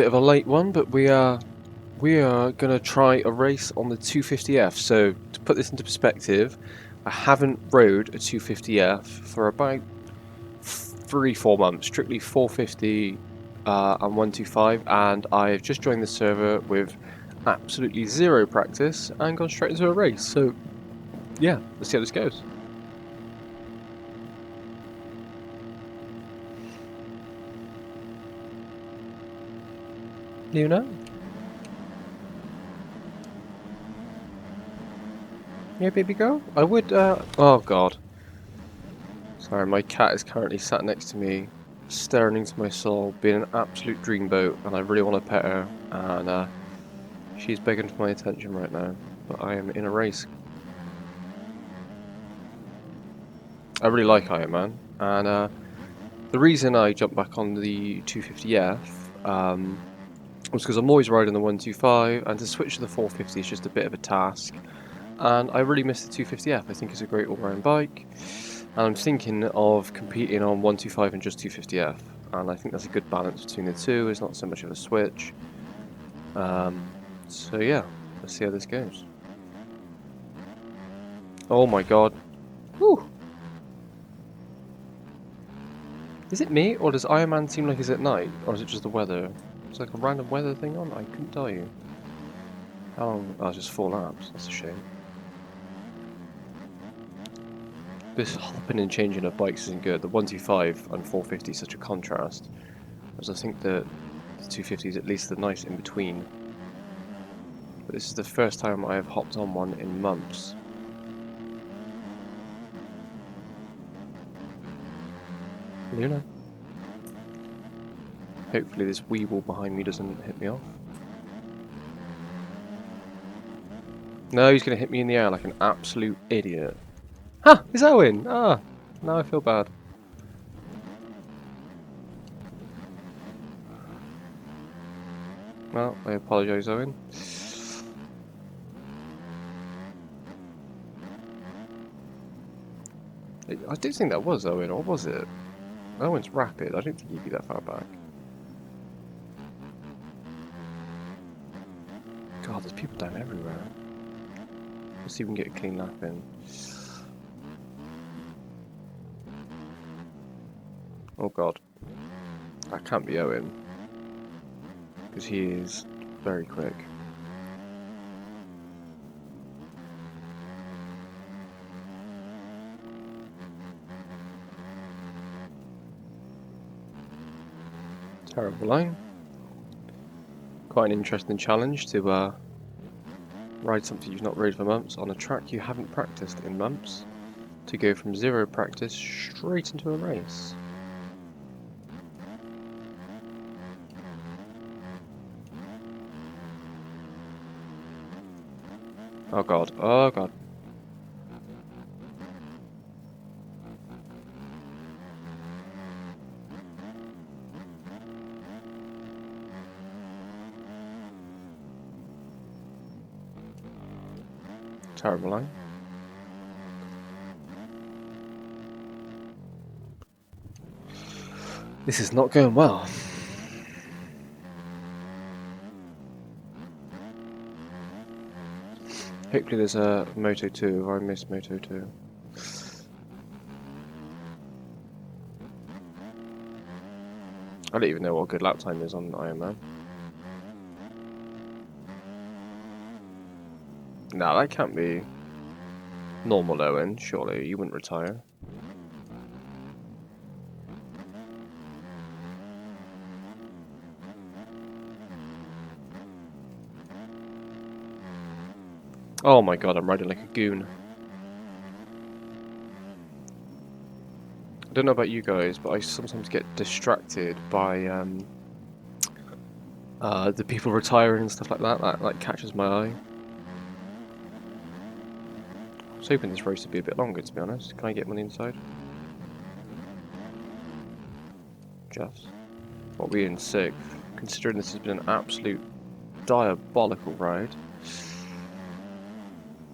bit of a late one, but we are gonna try a race on the 250F. So to put this into perspective, I haven't rode a 250F for about 3-4 months, strictly 450 and 125, and I've just joined the server with absolutely zero practice and gone straight into a race. So yeah, let's see how this goes. Luna? Yeah, baby girl? I would, oh god. Sorry, my cat is currently sat next to me, staring into my soul, being an absolute dreamboat, and I really want to pet her, and she's begging for my attention right now, but I am in a race. I really like Iron Man, and the reason I jumped back on the 250F was because I'm always riding the 125, and to switch to the 450 is just a bit of a task, and I really miss the 250F. I think it's a great all-round bike, and I'm thinking of competing on 125 and just 250F, and I think that's a good balance between the two. It's not so much of a switch. So yeah, let's see how this goes. Oh my god. Whew. Is it me, or does Iron Man seem like he's at night, or is it just the weather? It's like a random weather thing on? I couldn't tell you. How long? Oh, just 4 laps. That's a shame. This hopping and changing of bikes isn't good. The 125 and 450 is such a contrast, whereas I think that the 250 is at least the nice in between. But this is the first time I have hopped on one in months. Luna. Hopefully this Weevil behind me doesn't hit me off. No, he's going to hit me in the air like an absolute idiot. Ha! It's Owen! Ah! Now I feel bad. Well, I apologise, Owen. I did think that was Owen, or was it? Owen's rapid. I don't think he'd be that far back. God, there's people down everywhere. Let's see if we can get a clean lap in. Oh god. That can't be Owen. Because he is very quick. Terrible line. Quite an interesting challenge to ride something you've not rode for months on a track you haven't practiced in months, to go from zero practice straight into a race. Oh god, oh god. Terrible line. This is not going well. Hopefully there's a Moto 2 if I miss Moto 2. I don't even know what a good lap time is on Iron Man. No, that can't be normal Owen, surely. You wouldn't retire. Oh my god, I'm riding like a goon. I don't know about you guys, but I sometimes get distracted by the people retiring and stuff like that. That like catches my eye. I was hoping this race would be a bit longer, to be honest. Can I get one inside? Just. What, we're in 6th. Considering this has been an absolute diabolical ride.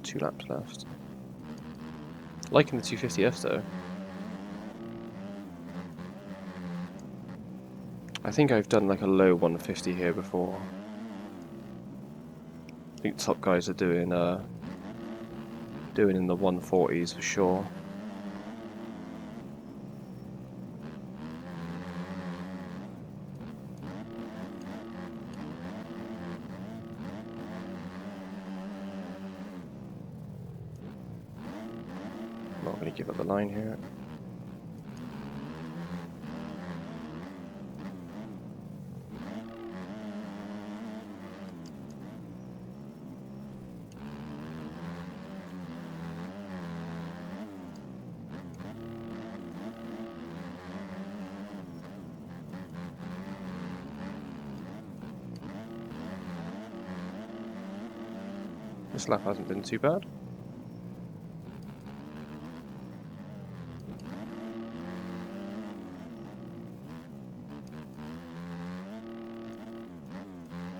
2 laps left. Liking the 250F though. I think I've done like a low 150 here before. I think top guys are doing in the 140s for sure. Not going to give up the line here. This lap hasn't been too bad.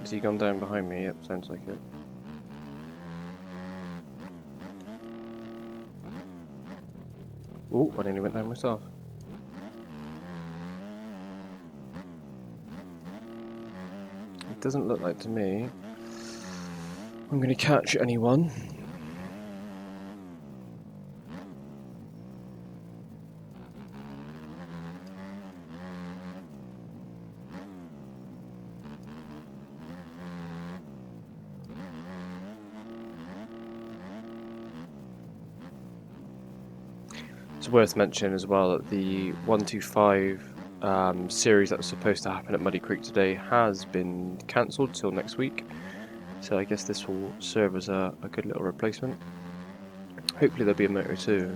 Has he gone down behind me? Yep, sounds like it. Oh, I nearly went down myself. It doesn't look like to me I'm going to catch anyone. It's worth mentioning as well that the 125 series that was supposed to happen at Muddy Creek today has been cancelled till next week. So I guess this will serve as a good little replacement. Hopefully there'll be a Moto 2.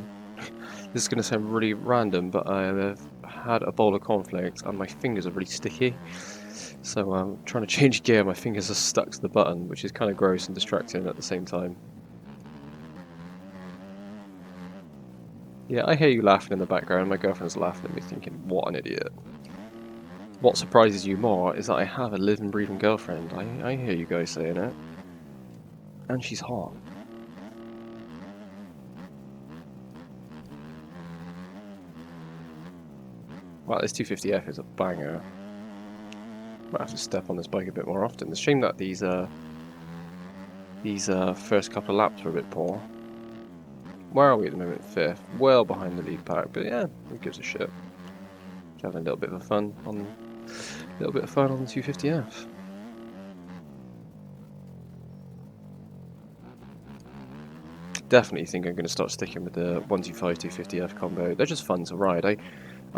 This is going to sound really random, but I've had a bowl of cornflakes and my fingers are really sticky. So I'm trying to change gear, my fingers are stuck to the button, which is kind of gross and distracting at the same time. Yeah, I hear you laughing in the background. My girlfriend's laughing at me thinking, what an idiot. What surprises you more is that I have a living, breathing girlfriend. I hear you guys saying it. And she's hot. Wow, this 250F is a banger. Might have to step on this bike a bit more often. It's a shame that these first couple of laps were a bit poor. Where are we at the moment? 5th. Well behind the lead pack, but yeah, who gives a shit? Just having a little bit of fun on the 250F. Definitely think I'm going to start sticking with the 125 250F combo. They're just fun to ride. I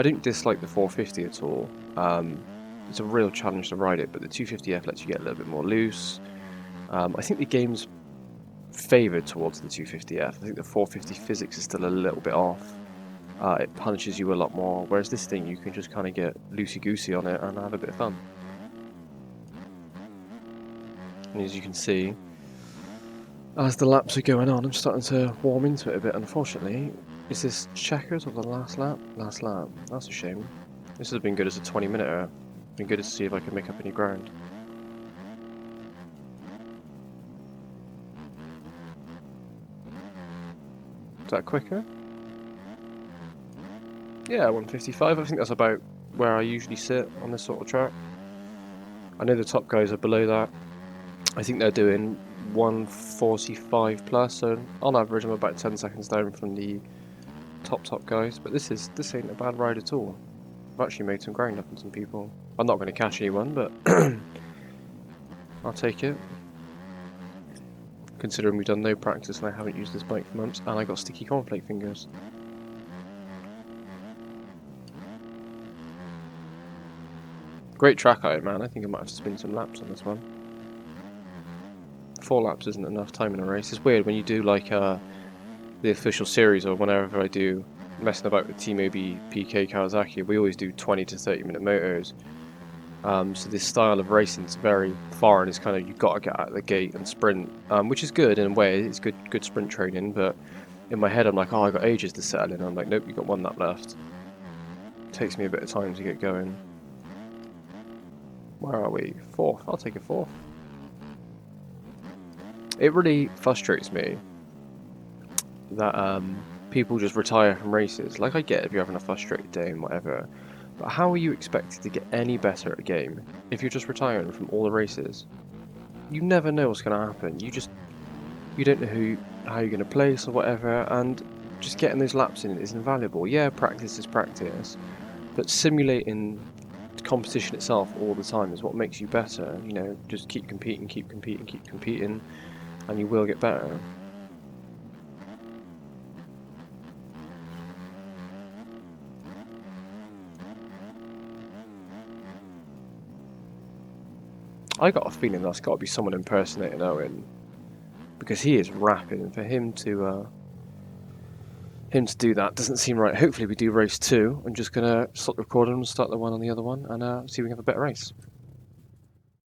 don't dislike the 450 at all. It's a real challenge to ride it, but the 250F lets you get a little bit more loose. I think the game's favoured towards the 250F. I think the 450 physics is still a little bit off. It punishes you a lot more, whereas this thing you can just kind of get loosey-goosey on it and have a bit of fun. And as you can see, as the laps are going on, I'm starting to warm into it a bit, unfortunately. Is this checkers or the last lap? Last lap. That's a shame. This has been good as a 20-minute. Been good to see if I can make up any ground. Is that quicker? Yeah, 155. I think that's about where I usually sit on this sort of track. I know the top guys are below that. I think they're doing 145 plus, so on average I'm about 10 seconds down from the top guys. But this ain't a bad ride at all. I've actually made some ground up on some people. I'm not going to catch anyone, but I'll take it. Considering we've done no practice and I haven't used this bike for months, and I got sticky cornflake fingers. Great track out, man. I think I might have to spin some laps on this one. 4 laps isn't enough time in a race. It's weird when you do like the official series, or whenever I do messing about with Team OB PK Kawasaki, we always do 20 to 30 minute motos. So this style of racing is very foreign. It's kind of, you've got to get out of the gate and sprint, which is good in a way. It's good sprint training, but in my head I'm like, oh, I got ages to settle in. I'm like, nope, you've got 1 lap left. It takes me a bit of time to get going. Where are we? 4th. I'll take a 4th. It really frustrates me that people just retire from races. Like, I get if you're having a frustrated day and whatever, But how are you expected to get any better at a game if you're just retiring from all the races? You never know what's going to happen. You don't know how you're going to place or whatever, and just getting those laps in is invaluable. Yeah, practice is practice, but simulating the competition itself all the time is what makes you better. You know, just keep competing, and you will get better. I got a feeling that's got to be someone impersonating Owen, because he is rapping, and for him to do that doesn't seem right. Hopefully we do race 2. I'm just gonna stop recording and start the one on the other one, and see if we can have a better race.